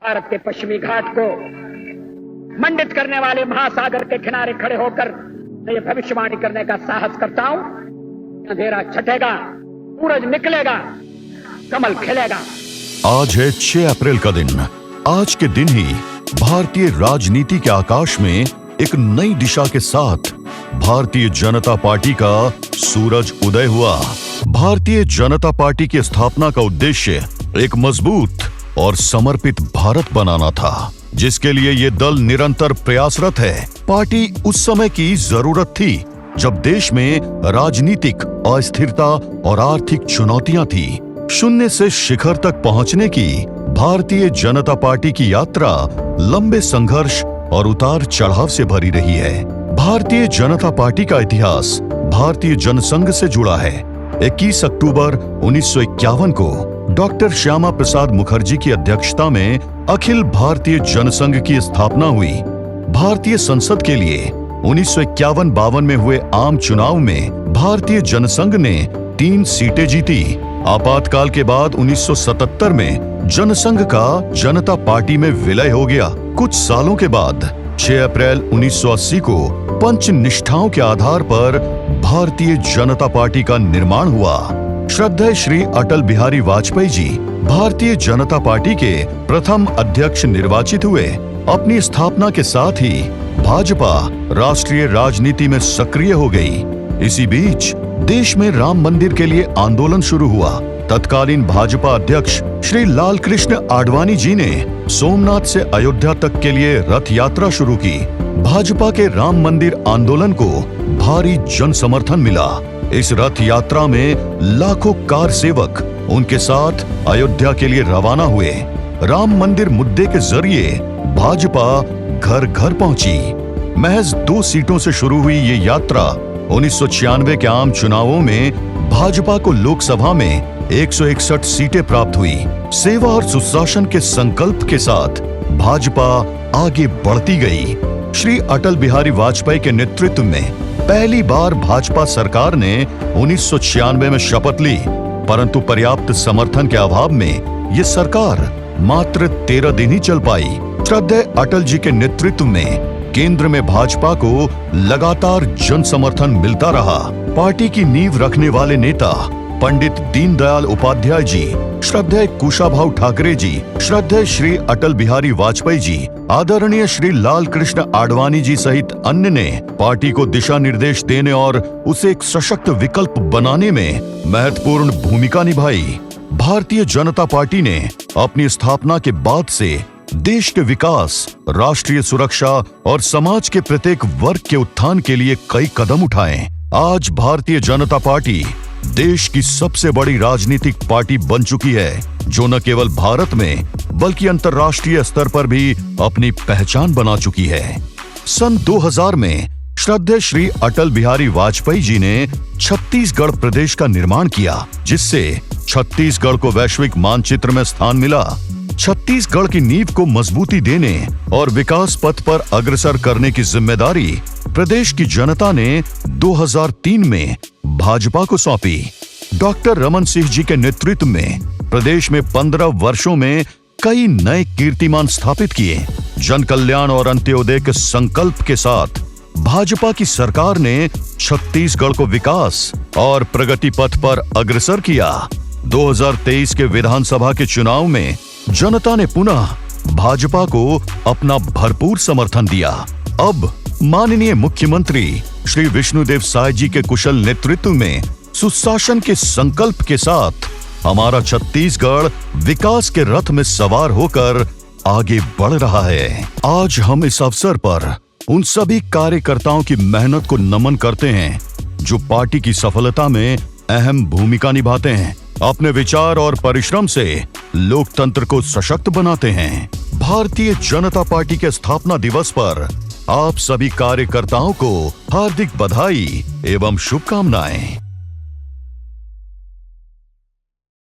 भारत के पश्चिमी घाट को मंडित करने वाले महासागर के किनारे खड़े होकर मैं ये भविष्यवाणी करने का साहस करता हूं, अंधेरा छटेगा, सूरज निकलेगा, कमल खिलेगा। आज है 6 अप्रैल का दिन। आज के दिन ही भारतीय राजनीति के आकाश में एक नई दिशा के साथ भारतीय जनता पार्टी का सूरज उदय हुआ। भारतीय जनता पार्टी की स्थापना का उद्देश्य एक मजबूत और समर्पित भारत बनाना था, जिसके लिए ये दल निरंतर प्रयासरत है। पार्टी उस समय की जरूरत थी जब देश में राजनीतिक अस्थिरता और आर्थिक चुनौतियां थी। शून्य से शिखर तक पहुंचने की भारतीय जनता पार्टी की यात्रा लंबे संघर्ष और उतार चढ़ाव से भरी रही है। भारतीय जनता पार्टी का इतिहास भारतीय जनसंघ से जुड़ा है। 21 अक्टूबर 1951 को डॉक्टर श्यामा प्रसाद मुखर्जी की अध्यक्षता में अखिल भारतीय जनसंघ की स्थापना हुई। भारतीय संसद के लिए 1951-52 में हुए आम चुनाव में भारतीय जनसंघ ने 3 सीटें जीती। आपातकाल के बाद 1977 में जनसंघ का जनता पार्टी में विलय हो गया। कुछ सालों के बाद 6 अप्रैल 1980 को पंच निष्ठाओं के आधार पर भारतीय जनता पार्टी का निर्माण हुआ। श्रद्धेय श्री अटल बिहारी वाजपेयी जी भारतीय जनता पार्टी के प्रथम अध्यक्ष निर्वाचित हुए। अपनी स्थापना के साथ ही भाजपा राष्ट्रीय राजनीति में सक्रिय हो गई। इसी बीच देश में राम मंदिर के लिए आंदोलन शुरू हुआ। तत्कालीन भाजपा अध्यक्ष श्री लालकृष्ण आडवाणी जी ने सोमनाथ से अयोध्या तक के लिए रथ यात्रा शुरू की। भाजपा के राम मंदिर आंदोलन को भारी जन समर्थन मिला। इस रथ यात्रा में लाखों कार सेवक उनके साथ अयोध्या के लिए रवाना हुए। राम मंदिर मुद्दे के जरिए भाजपा घर घर पहुंची। महज 2 सीटों से शुरू हुई ये यात्रा 1996 के आम चुनावों में भाजपा को लोकसभा में 161 सीटें प्राप्त हुई। सेवा और सुशासन के संकल्प के साथ भाजपा आगे बढ़ती गई। श्री अटल बिहारी वाजपेयी के नेतृत्व में पहली बार भाजपा सरकार ने 1996 में शपथ ली, परंतु पर्याप्त समर्थन के अभाव में ये सरकार मात्र 13 दिन ही चल पाई। श्रद्धेय अटल जी के नेतृत्व में केंद्र में भाजपा को लगातार जन समर्थन मिलता रहा। पार्टी की नींव रखने वाले नेता पंडित दीनदयाल उपाध्याय जी, श्रद्धेय कुशाभाऊ ठाकरे जी, श्रद्धेय श्री अटल बिहारी वाजपेयी जी, आदरणीय श्री लालकृष्ण आडवाणी जी सहित अन्य ने पार्टी को दिशा निर्देश देने और उसे एक सशक्त विकल्प बनाने में महत्वपूर्ण भूमिका निभाई। भारतीय जनता पार्टी ने अपनी स्थापना के बाद से देश के विकास, राष्ट्रीय सुरक्षा और समाज के प्रत्येक वर्ग के उत्थान के लिए कई कदम उठाए। आज भारतीय जनता पार्टी देश की सबसे बड़ी राजनीतिक पार्टी बन चुकी है, जो न केवल भारत में बल्कि अंतर्राष्ट्रीय स्तर पर भी अपनी पहचान बना चुकी है। सन 2000 में श्रद्धेय श्री अटल बिहारी वाजपेयी जी ने छत्तीसगढ़ प्रदेश का निर्माण किया, जिससे छत्तीसगढ़ को वैश्विक मानचित्र में स्थान मिला। छत्तीसगढ़ की नींव को मजबूती देने और विकास पथ पर अग्रसर करने की जिम्मेदारी प्रदेश की जनता ने 2003 में भाजपा को सौंपी। डॉक्टर रमन सिंह जी के नेतृत्व में प्रदेश में 15 वर्षों में कई नए कीर्तिमान स्थापित किए। जन कल्याण और अंत्योदय के संकल्प के साथ भाजपा की सरकार ने छत्तीसगढ़ को विकास और प्रगति पथ पर अग्रसर किया। 2023 के विधानसभा के चुनाव में जनता ने पुनः भाजपा को अपना भरपूर समर्थन दिया। अब माननीय मुख्यमंत्री श्री विष्णुदेव साय जी के कुशल नेतृत्व में सुशासन के संकल्प के साथ हमारा छत्तीसगढ़ विकास के रथ में सवार होकर आगे बढ़ रहा है। आज हम इस अवसर पर उन सभी कार्यकर्ताओं की मेहनत को नमन करते हैं जो पार्टी की सफलता में अहम भूमिका निभाते हैं। अपने विचार और परिश्रम से लोकतंत्र को सशक्त बनाते हैं। भारतीय जनता पार्टी के स्थापना दिवस पर आप सभी कार्यकर्ताओं को हार्दिक बधाई एवं शुभकामनाएं।